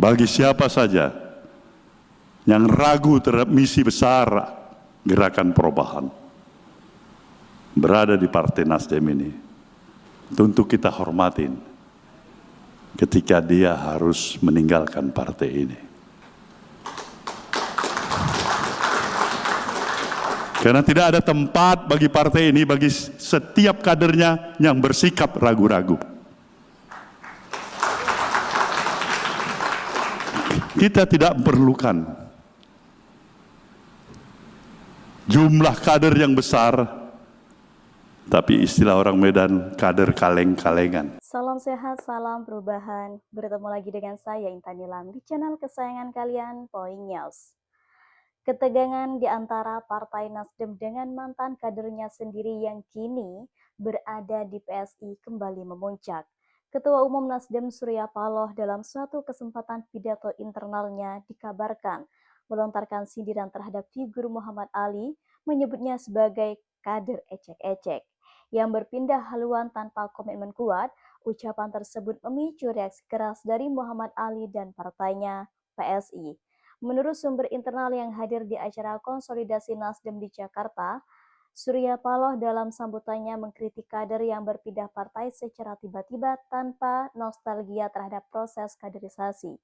Bagi siapa saja yang ragu terhadap misi besar gerakan perubahan berada di Partai Nasdem ini, tentu kita hormatin ketika dia harus meninggalkan partai ini. Karena tidak ada tempat bagi partai ini, bagi setiap kadernya yang bersikap ragu-ragu. Kita tidak memerlukan jumlah kader yang besar, tapi istilah orang Medan, kader kaleng-kalengan. Salam sehat, salam perubahan. Bertemu lagi dengan saya Intan Nilam di channel kesayangan kalian, Point News. Ketegangan di antara Partai Nasdem dengan mantan kadernya sendiri yang kini berada di PSI kembali memuncak. Ketua Umum Nasdem Surya Paloh dalam suatu kesempatan pidato internalnya dikabarkan melontarkan sindiran terhadap figur Muhammad Ali, menyebutnya sebagai kader ecek-ecek yang berpindah haluan tanpa komitmen kuat. Ucapan tersebut memicu reaksi keras dari Muhammad Ali dan partainya PSI. Menurut sumber internal yang hadir di acara konsolidasi Nasdem di Jakarta, Surya Paloh dalam sambutannya mengkritik kader yang berpindah partai secara tiba-tiba tanpa nostalgia terhadap proses kaderisasi.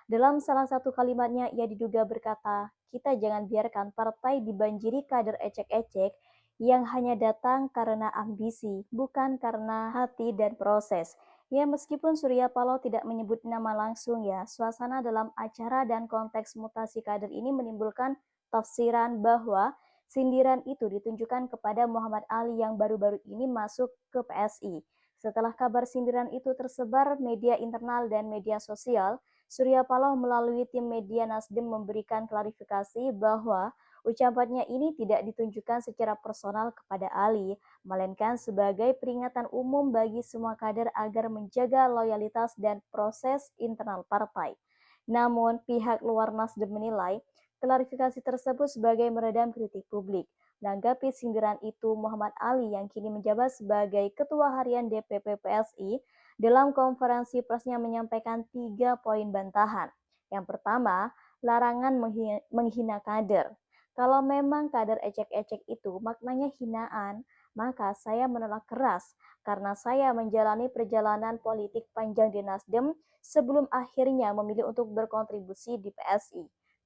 Dalam salah satu kalimatnya, ia diduga berkata, "Kita jangan biarkan partai dibanjiri kader ecek-ecek yang hanya datang karena ambisi, bukan karena hati dan proses." Ya, meskipun Surya Paloh tidak menyebut nama langsung ya, suasana dalam acara dan konteks mutasi kader ini menimbulkan tafsiran bahwa sindiran itu ditunjukkan kepada Muhammad Ali yang baru-baru ini masuk ke PSI. Setelah kabar sindiran itu tersebar media internal dan media sosial, Surya Paloh melalui tim media Nasdem memberikan klarifikasi bahwa ucapannya ini tidak ditunjukkan secara personal kepada Ali, melainkan sebagai peringatan umum bagi semua kader agar menjaga loyalitas dan proses internal partai. Namun, pihak luar Nasdem menilai klarifikasi tersebut sebagai meredam kritik publik. Menanggapi sindiran itu, Muhammad Ali yang kini menjabat sebagai Ketua Harian DPP PSI dalam konferensi persnya menyampaikan 3 poin bantahan. Yang pertama, larangan menghina kader. Kalau memang kader ecek-ecek itu maknanya hinaan, maka saya menolak keras karena saya menjalani perjalanan politik panjang di Nasdem sebelum akhirnya memilih untuk berkontribusi di PSI.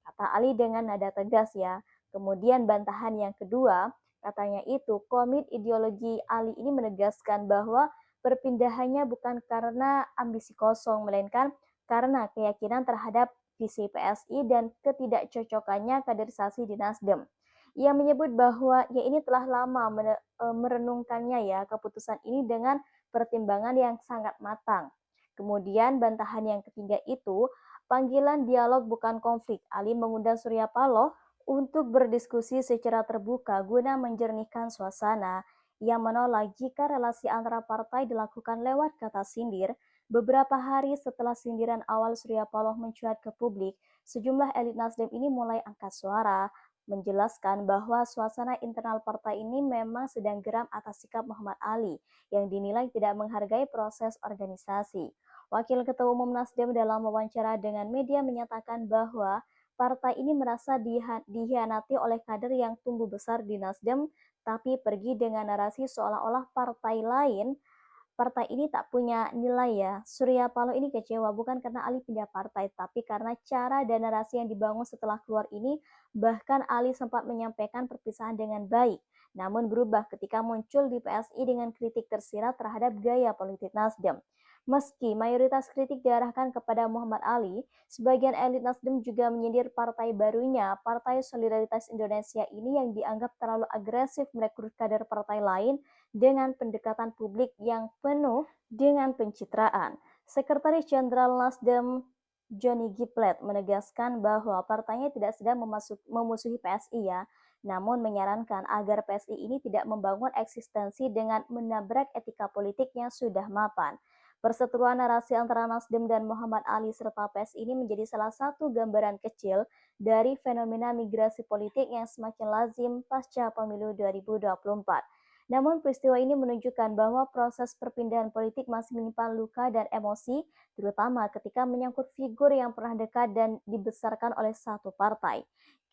Kata Ali dengan nada tegas ya. Kemudian bantahan yang kedua, katanya itu komit ideologi Ali ini menegaskan bahwa perpindahannya bukan karena ambisi kosong, melainkan karena keyakinan terhadap visi PSI dan ketidakcocokannya kaderisasi di Nasdem. Ia menyebut bahwa ya ini telah lama merenungkannya ya keputusan ini dengan pertimbangan yang sangat matang. Kemudian bantahan yang ketiga itu panggilan dialog bukan konflik. Ali mengundang Surya Paloh untuk berdiskusi secara terbuka guna menjernihkan suasana. Ia menolak jika relasi antara partai dilakukan lewat kata sindir. Beberapa hari setelah sindiran awal Surya Paloh mencuat ke publik, sejumlah elit Nasdem ini mulai angkat suara, menjelaskan bahwa suasana internal partai ini memang sedang geram atas sikap Muhammad Ali yang dinilai tidak menghargai proses organisasi. Wakil Ketua Umum Nasdem dalam wawancara dengan media menyatakan bahwa partai ini merasa dihianati oleh kader yang tumbuh besar di Nasdem, tapi pergi dengan narasi seolah-olah partai ini tak punya nilai ya. Surya Paloh ini kecewa bukan karena Ali pindah partai, tapi karena cara dan narasi yang dibangun setelah keluar ini. Bahkan Ali sempat menyampaikan perpisahan dengan baik, namun berubah ketika muncul di PSI dengan kritik tersirat terhadap gaya politik Nasdem. Meski mayoritas kritik diarahkan kepada Muhammad Ali, sebagian elit Nasdem juga menyindir partai barunya, Partai Solidaritas Indonesia ini yang dianggap terlalu agresif merekrut kader partai lain dengan pendekatan publik yang penuh dengan pencitraan. Sekretaris Jenderal Nasdem Johnny G. Plate menegaskan bahwa partainya tidak sedang memusuhi PSI ya, namun menyarankan agar PSI ini tidak membangun eksistensi dengan menabrak etika politik yang sudah mapan. Perseteruan narasi antara Nasdem dan Muhammad Ali serta PSI ini menjadi salah satu gambaran kecil dari fenomena migrasi politik yang semakin lazim pasca pemilu 2024. Namun peristiwa ini menunjukkan bahwa proses perpindahan politik masih menyimpan luka dan emosi, terutama ketika menyangkut figur yang pernah dekat dan dibesarkan oleh satu partai.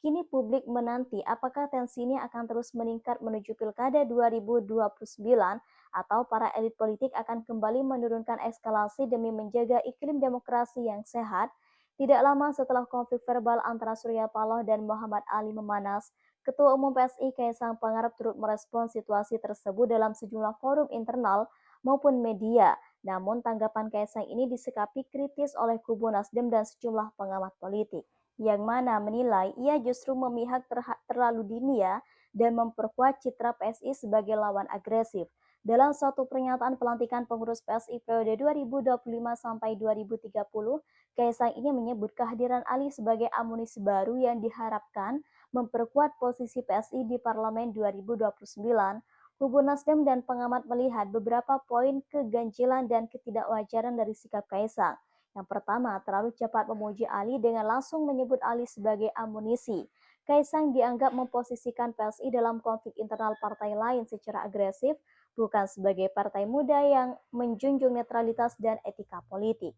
Kini publik menanti apakah tensi ini akan terus meningkat menuju Pilkada 2029 atau para elit politik akan kembali menurunkan eskalasi demi menjaga iklim demokrasi yang sehat. Tidak lama setelah konflik verbal antara Surya Paloh dan Muhammad Ali memanas, Ketua Umum PSI Kaisang Pangarep turut merespons situasi tersebut dalam sejumlah forum internal maupun media. Namun tanggapan Kaisang ini disikapi kritis oleh kubu Nasdem dan sejumlah pengamat politik, yang mana menilai ia justru memihak terlalu dini ya dan memperkuat citra PSI sebagai lawan agresif. Dalam suatu pernyataan pelantikan pengurus PSI periode 2025 sampai 2030, Kaisang ini menyebut kehadiran Ali sebagai amunisi baru yang diharapkan memperkuat posisi PSI di Parlemen 2029. Kubu Nasdem dan pengamat melihat beberapa poin keganjilan dan ketidakwajaran dari sikap Kaisang. Yang pertama, terlalu cepat memuji Ali dengan langsung menyebut Ali sebagai amunisi. Kaisang dianggap memposisikan PSI dalam konflik internal partai lain secara agresif, bukan sebagai partai muda yang menjunjung netralitas dan etika politik.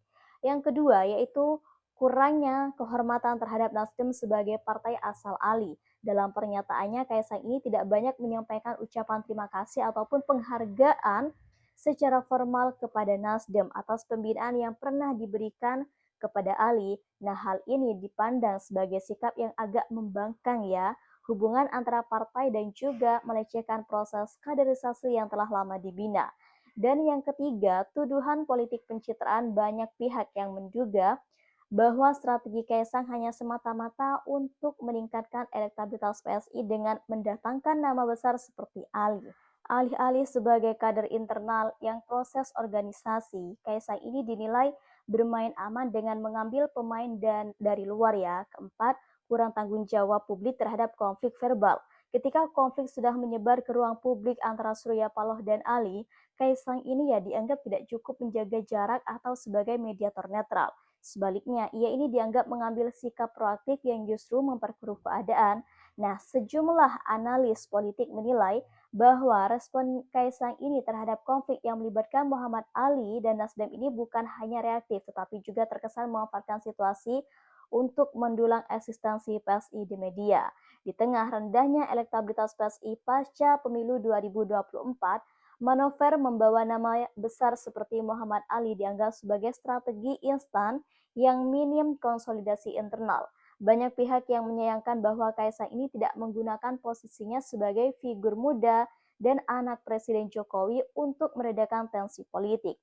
Yang kedua, yaitu kurangnya kehormatan terhadap Nasdem sebagai partai asal Ali. Dalam pernyataannya, Kaisang ini tidak banyak menyampaikan ucapan terima kasih ataupun penghargaan secara formal kepada Nasdem atas pembinaan yang pernah diberikan kepada Ali. Nah, hal ini dipandang sebagai sikap yang agak membangkang ya, hubungan antara partai dan juga melecehkan proses kaderisasi yang telah lama dibina. Dan yang ketiga, tuduhan politik pencitraan, banyak pihak yang menduga bahwa strategi Kaisang hanya semata-mata untuk meningkatkan elektabilitas PSI dengan mendatangkan nama besar seperti Ali. Alih-alih sebagai kader internal yang proses organisasi, Kaisang ini dinilai bermain aman dengan mengambil pemain dari luar ya. Keempat, kurang tanggung jawab publik terhadap konflik verbal. Ketika konflik sudah menyebar ke ruang publik antara Surya Paloh dan Ali, Kaisang ini ya dianggap tidak cukup menjaga jarak atau sebagai mediator netral. Sebaliknya, ia ini dianggap mengambil sikap proaktif yang justru memperkeruh keadaan. Nah, sejumlah analis politik menilai bahwa respon Kaisang ini terhadap konflik yang melibatkan Muhammad Ali dan Nasdem ini bukan hanya reaktif, tetapi juga terkesan memanfaatkan situasi untuk mendulang eksistensi PSI di media. Di tengah rendahnya elektabilitas PSI pasca pemilu 2024, manuver membawa nama besar seperti Muhammad Ali dianggap sebagai strategi instan yang minim konsolidasi internal. Banyak pihak yang menyayangkan bahwa Kaisang ini tidak menggunakan posisinya sebagai figur muda dan anak Presiden Jokowi untuk meredakan tensi politik.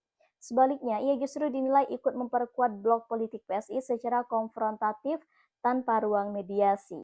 Sebaliknya, ia justru dinilai ikut memperkuat blok politik PSI secara konfrontatif tanpa ruang mediasi.